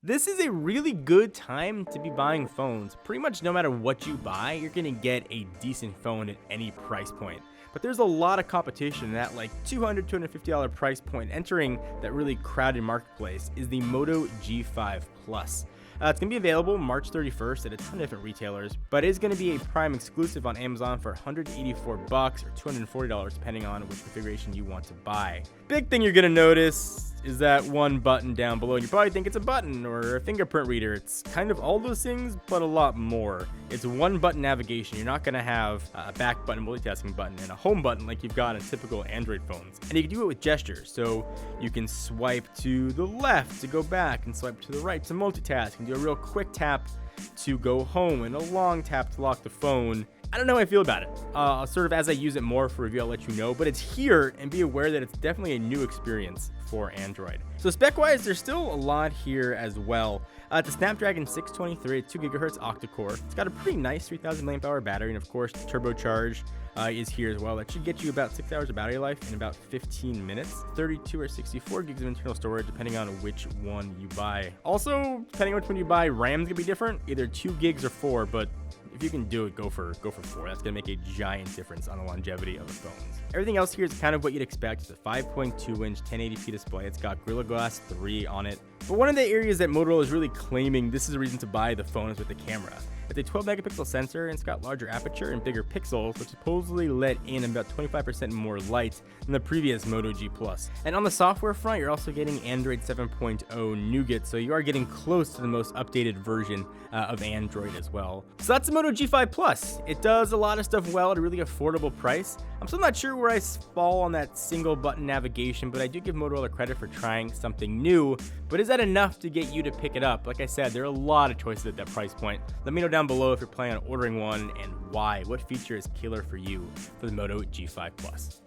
This is a really good time to be buying phones. Pretty much no matter what you buy, you're gonna get a decent phone at any price point. But there's a lot of competition at like $200, $250 price point. Entering that really crowded marketplace is the Moto G5 Plus. It's going to be available March 31st at a ton of different retailers, but it is going to be a Prime exclusive on Amazon for $184 or $240 depending on which configuration you want to buy. Big thing you're going to notice is that one button down below, and you probably think it's a button or a fingerprint reader. It's kind of all those things, but a lot more. It's one button navigation. You're not going to have a back button, multitasking button, and a home button like you've got on typical Android phones. And you can do it with gestures, so you can swipe to the left to go back and swipe to the right to multitask, and do a real quick tap to go home and a long tap to lock the phone. I don't know how I feel about it. Sort of as I use it more for review, I'll let you know, but it's here, and be aware that it's definitely a new experience for Android. So spec-wise, there's still a lot here as well. It's a Snapdragon 623 at 2 GHz octa-core. It's got a pretty nice 3000 mAh battery, and of course, turbocharge is here as well. That should get you about 6 hours of battery life in about 15 minutes. 32 or 64 gigs of internal storage, depending on which one you buy. Also, depending on which one you buy, RAM's gonna be different, either 2 gigs or 4, but if you can do it, go for 4. That's gonna make a giant difference on the longevity of the phones. Everything else here is kind of what you'd expect. It's a 5.2-inch 1080p display. It's got Gorilla Glass 3 on it. But one of the areas that Motorola is really claiming this is a reason to buy the phone is with the camera. It's a 12 megapixel sensor, and it's got larger aperture and bigger pixels, which supposedly let in about 25% more light than the previous Moto G Plus. And on the software front, you're also getting Android 7.0 Nougat, so you are getting close to the most updated version of Android as well. So that's the Moto G5 Plus. It does a lot of stuff well at a really affordable price. I'm still not sure where I fall on that single button navigation, but I do give Motorola credit for trying something new. But is that enough to get you to pick it up? Like I said, there are a lot of choices at that price point. Let me know down below if you're planning on ordering one and why. What feature is killer for you for the Moto G5 Plus?